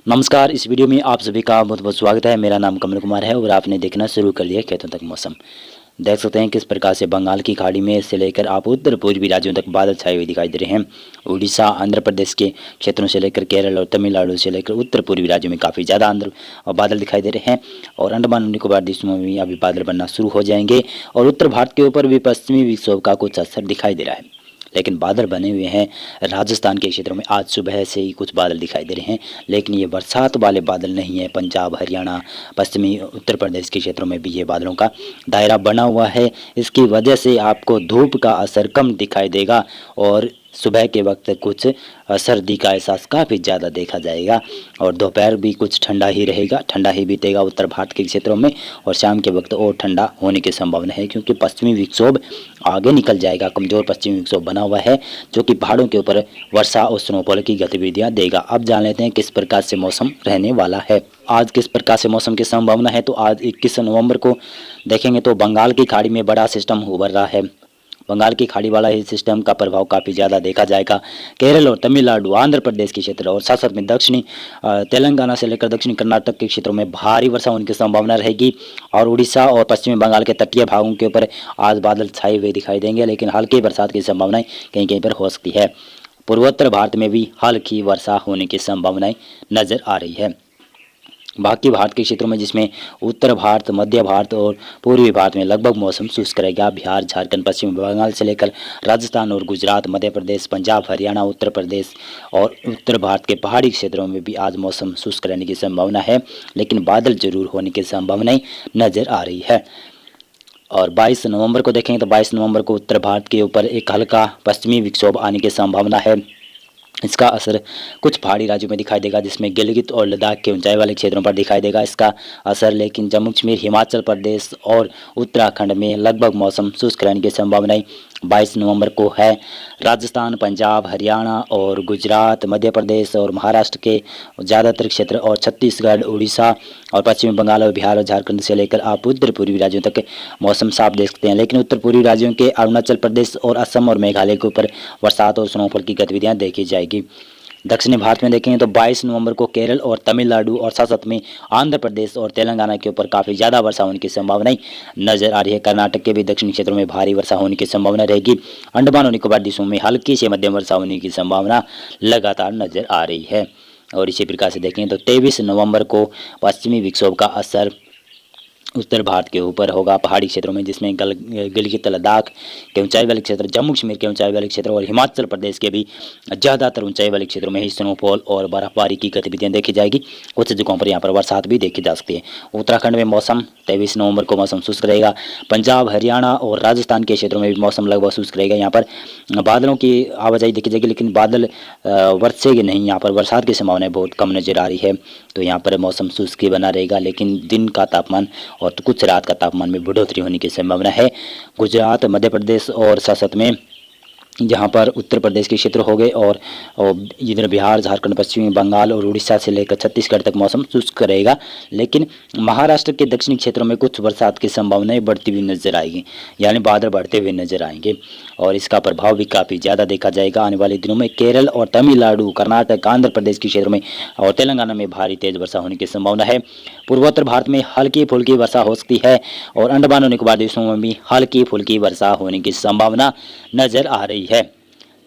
नमस्कार। इस वीडियो में आप सभी का बहुत बहुत स्वागत है। मेरा नाम कमल कुमार है और आपने देखना शुरू कर दिया खेतों तक मौसम। देख सकते हैं किस प्रकार से बंगाल की खाड़ी में से लेकर आप उत्तर पूर्वी राज्यों तक बादल छाए हुए दिखाई दे रहे हैं। उड़ीसा, आंध्र प्रदेश के क्षेत्रों से लेकर केरल और तमिलनाडु से लेकर उत्तर पूर्वी राज्यों में काफ़ी ज़्यादा बादल दिखाई दे रहे हैं और अंडमान और निकोबार द्वीपों में भी अभी बादल बनना शुरू हो जाएंगे और उत्तर भारत के ऊपर भी पश्चिमी विक्षोभ का कुछ असर दिखाई दे रहा है। लेकिन बादल बने हुए हैं राजस्थान के क्षेत्रों में। आज सुबह से ही कुछ बादल दिखाई दे रहे हैं, लेकिन ये बरसात वाले बादल नहीं है। पंजाब, हरियाणा, पश्चिमी उत्तर प्रदेश के क्षेत्रों में भी ये बादलों का दायरा बना हुआ है। इसकी वजह से आपको धूप का असर कम दिखाई देगा और सुबह के वक्त कुछ सर्दी का एहसास काफ़ी ज़्यादा देखा जाएगा और दोपहर भी कुछ ठंडा ही रहेगा, ठंडा ही बीतेगा उत्तर भारत के क्षेत्रों में। और शाम के वक्त और ठंडा होने की संभावना है क्योंकि पश्चिमी विक्षोभ आगे निकल जाएगा। कमज़ोर पश्चिमी विक्षोभ बना हुआ है जो कि पहाड़ों के ऊपर वर्षा और स्नोफॉल की गतिविधियाँ देगा। अब जान लेते हैं किस प्रकार से मौसम रहने वाला है। आज किस प्रकार से मौसम की संभावना है, तो आज 21 नवंबर को देखेंगे तो बंगाल की खाड़ी में बड़ा सिस्टम उभर रहा है। बंगाल की खाड़ी वाला ही सिस्टम का प्रभाव काफ़ी ज़्यादा देखा जाएगा। केरल और तमिलनाडु, आंध्र प्रदेश के क्षेत्र और साथ साथ में दक्षिणी तेलंगाना से लेकर दक्षिणी कर्नाटक के क्षेत्रों में भारी वर्षा होने की संभावना रहेगी और उड़ीसा और पश्चिमी बंगाल के तटीय भागों के ऊपर आज बादल छाए हुए दिखाई देंगे, लेकिन हल्की बरसात की संभावनाएं कहीं कहीं पर हो सकती है। पूर्वोत्तर भारत में भी हल्की वर्षा होने की संभावनाएं नजर आ रही है। बाकी भारत के क्षेत्रों में जिसमें उत्तर भारत, मध्य भारत और पूर्वी भारत में लगभग मौसम शुष्क रहेगा। बिहार, झारखंड, पश्चिम बंगाल से लेकर राजस्थान और गुजरात, मध्य प्रदेश, पंजाब, हरियाणा, उत्तर प्रदेश और उत्तर भारत के पहाड़ी क्षेत्रों में भी आज मौसम शुष्क रहने की संभावना है, लेकिन बादल जरूर होने की संभावनाएं नजर आ रही है। और 22 नवंबर को देखेंगे तो 22 नवंबर को उत्तर भारत के ऊपर एक हल्का पश्चिमी विक्षोभ आने की संभावना है। इसका असर कुछ पहाड़ी राज्यों में दिखाई देगा, जिसमें गिलगित और लद्दाख के ऊंचाई वाले क्षेत्रों पर दिखाई देगा इसका असर। लेकिन जम्मू कश्मीर, हिमाचल प्रदेश और उत्तराखंड में लगभग मौसम शुष्क रहने की संभावनाएं 22 नवंबर को है। राजस्थान, पंजाब, हरियाणा और गुजरात, मध्य प्रदेश और महाराष्ट्र के ज़्यादातर क्षेत्र और छत्तीसगढ़, उड़ीसा और पश्चिमी बंगाल और बिहार और झारखंड से लेकर आप उत्तर पूर्वी राज्यों तक मौसम साफ देख सकते हैं। लेकिन उत्तर पूर्वी राज्यों के अरुणाचल प्रदेश और असम और मेघालय के ऊपर बरसात और स्नोफॉल की गतिविधियाँ देखी जाएगी। दक्षिणी भारत में देखेंगे तो 22 नवंबर को केरल और तमिलनाडु और साथ साथ में आंध्र प्रदेश और तेलंगाना के ऊपर काफ़ी ज़्यादा वर्षा होने की संभावनाएं नजर आ रही है। कर्नाटक के भी दक्षिणी क्षेत्रों में भारी वर्षा होने की संभावना रहेगी। अंडमान और निकोबार द्वीपों में हल्की से मध्यम वर्षा होने की संभावना लगातार नजर आ रही है। और इसी प्रकार से देखें तो 23 नवंबर को पश्चिमी विक्षोभ का असर उत्तर भारत के ऊपर होगा पहाड़ी क्षेत्रों में, जिसमें गिलगित, लद्दाख के ऊंचाई वाले क्षेत्र, जम्मू कश्मीर के ऊंचाई वाले क्षेत्र और हिमाचल प्रदेश के भी ज़्यादातर ऊंचाई वाले क्षेत्रों में ही स्नोफॉल और बर्फबारी की गतिविधियां देखी जाएगी। कुछ जगहों पर यहाँ पर बरसात भी देखी जा सकती है। उत्तराखंड में मौसम 23 नवंबर को मौसम शुष्क रहेगा। पंजाब, हरियाणा और राजस्थान के क्षेत्रों में भी मौसम लगभग शुष्क रहेगा। यहाँ पर बादलों की आवाजाही देखी जाएगी, लेकिन बादल बरसेंगे नहीं। यहाँ पर बरसात की संभावना बहुत कम नजर आ रही है। तो यहाँ पर मौसम शुष्क ही बना रहेगा, लेकिन दिन का तापमान और तो कुछ रात का तापमान में बढ़ोतरी होने की संभावना है। गुजरात, मध्य प्रदेश और साथ में जहाँ पर उत्तर प्रदेश के क्षेत्र हो गए और इधर बिहार, झारखंड, पश्चिमी बंगाल और उड़ीसा से लेकर छत्तीसगढ़ तक मौसम शुष्क रहेगा। लेकिन महाराष्ट्र के दक्षिणी क्षेत्रों में कुछ बरसात की संभावनाएं बढ़ती हुई नजर आएगी, यानी बादल बढ़ते हुए नजर आएंगे और इसका प्रभाव भी काफ़ी ज़्यादा देखा जाएगा आने वाले दिनों में। केरल और तमिलनाडु, कर्नाटक, आंध्र प्रदेश के क्षेत्रों में और तेलंगाना में भारी तेज वर्षा होने की संभावना है। पूर्वोत्तर भारत में हल्की फुल्की वर्षा हो सकती है और अंडमान और निकोबार द्वीपों में भी हल्की फुल्की वर्षा होने की संभावना नजर आ रही है।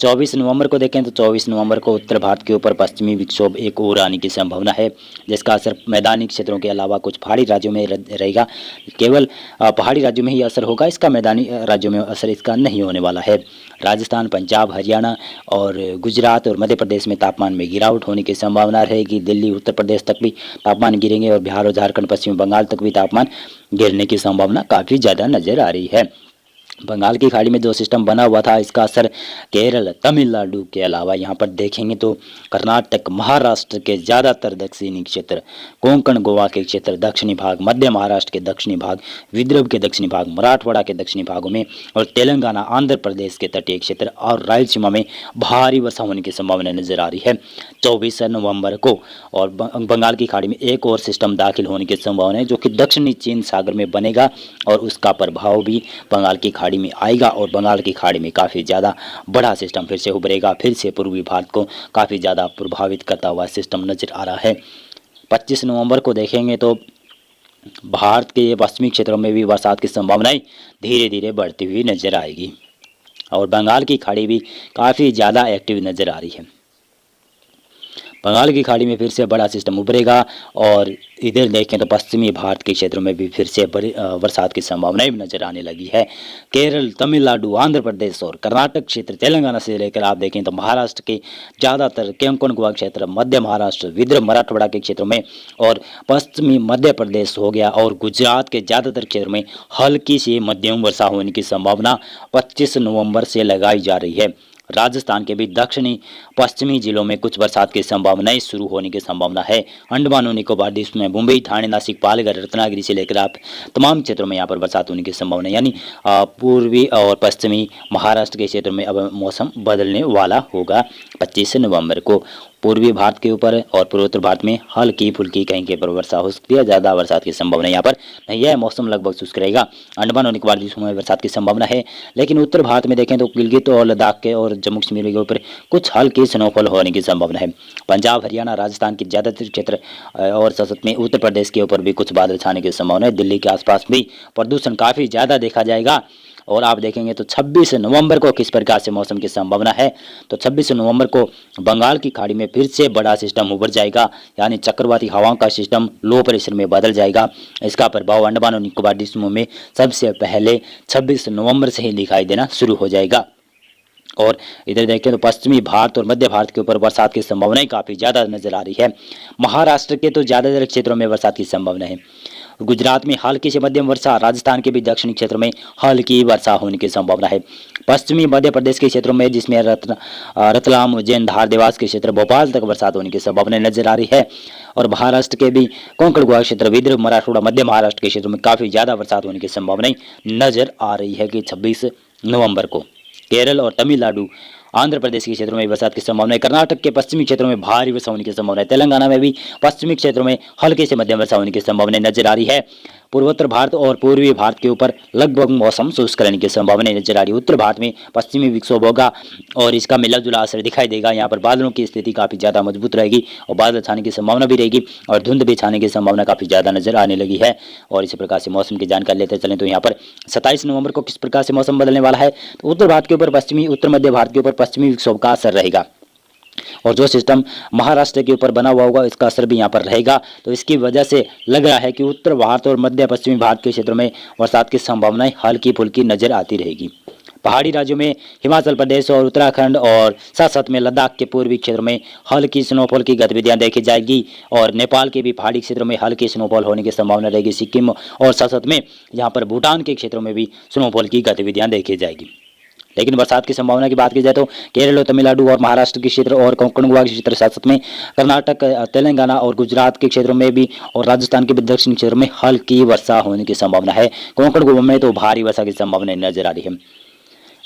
24 नवंबर को देखें तो 24 नवंबर को उत्तर भारत के ऊपर पश्चिमी विक्षोभ एक और आने की संभावना है, जिसका असर मैदानी क्षेत्रों के अलावा कुछ पहाड़ी राज्यों में रहेगा। केवल पहाड़ी राज्यों में ही असर होगा, इसका मैदानी राज्यों में असर इसका नहीं होने वाला है। राजस्थान, पंजाब, हरियाणा और गुजरात और मध्य प्रदेश में तापमान में गिरावट होने की संभावना रहेगी। दिल्ली, उत्तर प्रदेश तक भी तापमान गिरेंगे और बिहार और झारखंड, पश्चिम बंगाल तक भी तापमान गिरने की संभावना काफ़ी ज़्यादा नजर आ रही है। बंगाल की खाड़ी में जो सिस्टम बना हुआ था, इसका असर केरल, तमिलनाडु के अलावा यहाँ पर देखेंगे तो कर्नाटक, महाराष्ट्र के ज़्यादातर दक्षिणी क्षेत्र, कोंकण, गोवा के क्षेत्र, दक्षिणी भाग, मध्य महाराष्ट्र के दक्षिणी भाग, विदर्भ के दक्षिणी भाग, मराठवाड़ा के दक्षिणी भागों में और तेलंगाना, आंध्र प्रदेश के तटीय क्षेत्र और रायलसीमा में भारी वर्षा होने की संभावना नजर आ रही है 24 नवंबर को। और बंगाल की खाड़ी में एक और सिस्टम दाखिल होने की संभावना है, जो कि दक्षिणी चीन सागर में बनेगा और उसका प्रभाव भी बंगाल की खाड़ी में आएगा और बंगाल की खाड़ी में काफ़ी ज़्यादा बड़ा सिस्टम फिर से उभरेगा। फिर से पूर्वी भारत को काफ़ी ज़्यादा प्रभावित करता हुआ सिस्टम नजर आ रहा है। 25 नवंबर को देखेंगे तो भारत के पश्चिमी क्षेत्रों में भी बरसात की संभावनाएं धीरे धीरे बढ़ती हुई नजर आएगी और बंगाल की खाड़ी भी काफ़ी ज़्यादा एक्टिव नजर आ रही है। बंगाल की खाड़ी में फिर से बड़ा सिस्टम उभरेगा और इधर देखें तो पश्चिमी भारत के क्षेत्रों में भी फिर से बड़ी बरसात की संभावनाएं नजर आने लगी है। केरल, तमिलनाडु, आंध्र प्रदेश और कर्नाटक क्षेत्र, तेलंगाना से लेकर आप देखें तो महाराष्ट्र के ज़्यादातर कोंकण गोवा क्षेत्र, मध्य महाराष्ट्र, विदर्भ, मराठवाड़ा के क्षेत्रों में और पश्चिमी मध्य प्रदेश हो गया और गुजरात के ज़्यादातर क्षेत्रों में हल्की से मध्यम वर्षा होने की संभावना 25 नवंबर से लगाई जा रही है। राजस्थान के भी दक्षिणी पश्चिमी जिलों में कुछ बरसात की संभावनाएं शुरू होने की संभावना है। अंडमान और निकोबार द्वीप में मुंबई, ठाणे, नासिक, पालघर, रत्नागिरी से लेकर आप तमाम क्षेत्रों में यहाँ पर बरसात होने की संभावना, यानी पूर्वी और पश्चिमी महाराष्ट्र के क्षेत्र में अब मौसम बदलने वाला होगा 25 नवंबर को। पूर्वी भारत के ऊपर और पूर्वोत्तर भारत में हल्की फुल्की कहीं के पर वर्षा हो सकती है, ज़्यादा बरसात की संभावना यहाँ पर नहीं है। मौसम लगभग शुष्क रहेगा। अंडमान और निकोबार द्वीपों में बरसात की संभावना है, लेकिन उत्तर भारत में देखें तो गिलगित और लद्दाख के और जम्मू कश्मीर के ऊपर कुछ हल्की स्नोफॉल होने की संभावना है। पंजाब, हरियाणा, राजस्थान के ज़्यादातर क्षेत्र और सतत में उत्तर प्रदेश के ऊपर भी कुछ बादल छाने की संभावना है। दिल्ली के आसपास भी प्रदूषण काफ़ी ज़्यादा देखा जाएगा। और आप देखेंगे तो 26 नवंबर को किस प्रकार से मौसम की संभावना है, तो 26 नवंबर को बंगाल की खाड़ी में फिर से बड़ा सिस्टम उभर जाएगा, यानी चक्रवाती हवाओं का सिस्टम लो प्रेशर में बदल जाएगा। इसका प्रभाव अंडमान और निकोबार द्वीपों में सबसे पहले 26 नवंबर से ही दिखाई देना शुरू हो जाएगा। और इधर देखें तो पश्चिमी भारत और मध्य भारत के ऊपर बरसात की संभावनाएं काफ़ी ज़्यादा नजर आ रही है। महाराष्ट्र के तो ज़्यादातर क्षेत्रों में बरसात की संभावना है। गुजरात में हल्की से मध्यम वर्षा, राजस्थान के भी दक्षिणी क्षेत्र में हल्की वर्षा होने की संभावना है। पश्चिमी मध्य प्रदेश के क्षेत्रों में जिसमें रतलाम, उज्जैन, धार, देवास के क्षेत्र, भोपाल तक बरसात होने की संभावना नजर आ रही है। और महाराष्ट्र के भी कोंकण गोवा क्षेत्र, विदर्भ, मराठवाड़ा, मध्य महाराष्ट्र के क्षेत्रों में काफ़ी ज़्यादा बरसात होने की संभावनाएं नजर आ रही है कि 26 नवंबर को। केरल और तमिलनाडु, आंध्र प्रदेश के क्षेत्रों में बरसात की संभावना है। कर्नाटक के पश्चिमी क्षेत्रों में भारी वर्षा होने की संभावना है। तेलंगाना में भी पश्चिमी क्षेत्रों में हल्के से मध्यम वर्षा होने की संभावना नजर आ रही है। पूर्वोत्तर भारत और पूर्वी भारत के ऊपर लगभग मौसम शुष्क रहने की संभावना नजर आ रही है। उत्तर भारत में पश्चिमी विक्षोभ होगा और इसका मिला जुला असर दिखाई देगा। यहाँ पर बादलों की स्थिति काफ़ी ज़्यादा मजबूत रहेगी और बादल छाने की संभावना भी रहेगी और धुंध भी छाने की संभावना काफ़ी ज़्यादा नजर आने लगी है। और इसी प्रकार से मौसम की जानकारी लेते चलें तो यहाँ पर 27 नवंबर को किस प्रकार से मौसम बदलने वाला है, तो उत्तर भारत के ऊपर पश्चिमी, उत्तर मध्य भारत के ऊपर पश्चिमी विक्षोभ का असर रहेगा और जो सिस्टम महाराष्ट्र के ऊपर बना हुआ होगा इसका असर भी यहाँ पर रहेगा। तो इसकी वजह से लग रहा है कि उत्तर भारत और मध्य पश्चिमी भारत के क्षेत्रों में बरसात की संभावनाएं हल्की फुल्की नजर आती रहेगी। पहाड़ी राज्यों में हिमाचल प्रदेश और उत्तराखंड और साथ साथ में लद्दाख के पूर्वी क्षेत्रों में हल्की स्नोफॉल की गतिविधियां देखी जाएगी और नेपाल के भी पहाड़ी क्षेत्रों में हल्की स्नोफॉल होने की संभावना रहेगी। सिक्किम और साथ साथ में यहाँ पर भूटान के क्षेत्रों में भी स्नोफॉल की गतिविधियां देखी जाएगी। लेकिन बरसात की संभावना की बात की जाए तो केरल और तमिलनाडु और महाराष्ट्र के क्षेत्र और कोंकण गोवा के क्षेत्र, साथ में कर्नाटक, तेलंगाना और गुजरात के क्षेत्रों में भी और राजस्थान के भी दक्षिणी क्षेत्रों में हल्की वर्षा होने की संभावना है। कोंकण गोवा में तो भारी वर्षा की संभावना नजर आ रही है।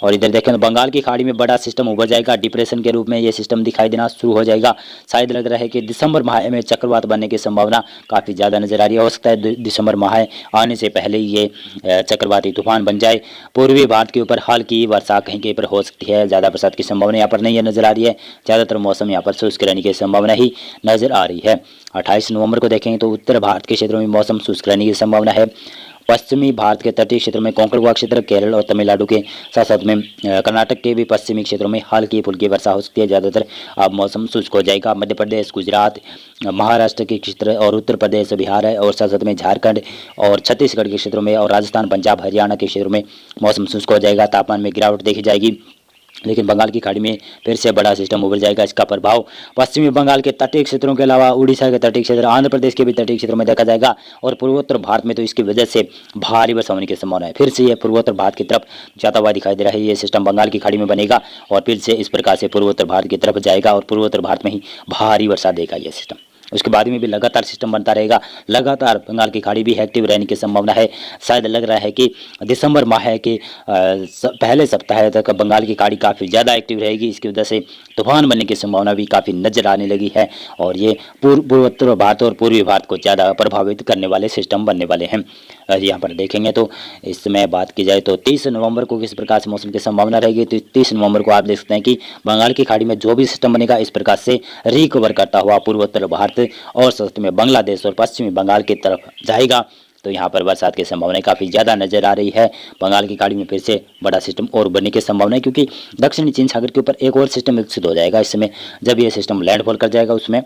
और इधर देखें तो बंगाल की खाड़ी में बड़ा सिस्टम उभर जाएगा, डिप्रेशन के रूप में ये सिस्टम दिखाई देना शुरू हो जाएगा। शायद लग रहा है कि दिसंबर माह में चक्रवात बनने की संभावना काफ़ी ज़्यादा नजर आ रही है। हो सकता है दिसंबर माह आने से पहले ही ये चक्रवाती तूफान बन जाए। पूर्वी भारत के ऊपर हल्की वर्षा कहीं कहीं पर हो सकती है, ज़्यादा बरसात की संभावना यहाँ पर नहीं है नजर आ रही है। ज़्यादातर मौसम यहाँ पर शुष्क रहने की संभावना ही नजर आ रही है। 28 नवंबर को देखेंगे तो उत्तर भारत के क्षेत्रों में मौसम शुष्क रहने की संभावना है। पश्चिमी भारत के तटीय क्षेत्र में कोंकण गोवा क्षेत्र, केरल और तमिलनाडु के साथ साथ में कर्नाटक के भी पश्चिमी क्षेत्रों में हल्की फुल्की वर्षा हो सकती है। ज़्यादातर अब मौसम शुष्क हो जाएगा। मध्य प्रदेश, गुजरात, महाराष्ट्र के क्षेत्र और उत्तर प्रदेश, बिहार है और साथ साथ में झारखंड और छत्तीसगढ़ के क्षेत्रों में और राजस्थान, पंजाब, हरियाणा के क्षेत्रों में मौसम शुष्क हो जाएगा। तापमान में गिरावट देखी जाएगी। लेकिन बंगाल की खाड़ी में फिर से बड़ा सिस्टम उभर जाएगा। इसका प्रभाव पश्चिमी बंगाल के तटीय क्षेत्रों के अलावा उड़ीसा के तटीय क्षेत्र, आंध्र प्रदेश के भी तटीय क्षेत्रों में देखा जाएगा और पूर्वोत्तर भारत में तो इसकी वजह से भारी वर्षा होने की संभावना है। फिर से यह पूर्वोत्तर भारत की तरफ जाता हुआ दिखाई दे रहा है। ये सिस्टम बंगाल की खाड़ी में बनेगा और फिर से इस प्रकार से पूर्वोत्तर भारत की तरफ जाएगा और पूर्वोत्तर भारत में ही भारी वर्षा देगा यह सिस्टम। उसके बाद में भी लगातार सिस्टम बनता रहेगा। लगातार बंगाल की खाड़ी भी एक्टिव रहने की संभावना है। शायद लग रहा है कि दिसंबर माह के पहले सप्ताह तक बंगाल की खाड़ी काफ़ी ज़्यादा एक्टिव रहेगी। इसकी वजह से तूफान बनने की संभावना भी काफ़ी नजर आने लगी है और ये पूर्वोत्तर भारत और पूर्वी भारत को ज़्यादा प्रभावित करने वाले सिस्टम बनने वाले हैं। यहाँ पर देखेंगे तो इस समय बात की जाए तो 30 नवंबर को किस प्रकार से मौसम की संभावना रहेगी, तो 30 नवंबर को आप देख सकते हैं कि बंगाल की खाड़ी में जो भी सिस्टम बनेगा इस प्रकार से रिकवर करता हुआ पूर्वोत्तर भारत भारत और साथ में बांग्लादेश और पश्चिमी बंगाल की तरफ जाएगा तो यहाँ पर बरसात की संभावना काफ़ी ज़्यादा नजर आ रही है। बंगाल की खाड़ी में फिर से बड़ा सिस्टम और बनने की संभावना है, क्योंकि दक्षिणी चीन सागर के ऊपर एक और सिस्टम विकसित हो जाएगा इस समय। जब ये सिस्टम लैंडफॉल कर जाएगा उसमें,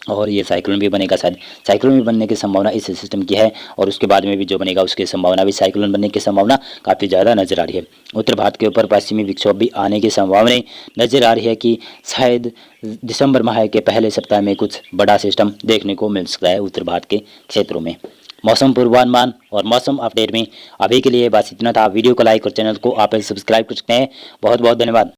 और ये साइक्लोन भी बनेगा, शायद साइक्लोन भी बनने की संभावना इस सिस्टम की है। और उसके बाद में भी जो बनेगा उसकी संभावना भी साइक्लोन बनने की संभावना काफ़ी ज़्यादा नजर आ रही है। उत्तर भारत के ऊपर पश्चिमी विक्षोभ भी आने की संभावनाएं नजर आ रही है कि शायद दिसंबर माह के पहले सप्ताह में कुछ बड़ा सिस्टम देखने को मिल सकता है उत्तर भारत के क्षेत्रों में। मौसम पूर्वानुमान और मौसम अपडेट में अभी के लिए बस इतना था। वीडियो को लाइक और चैनल को आप सब्सक्राइब कर सकते हैं। बहुत बहुत धन्यवाद।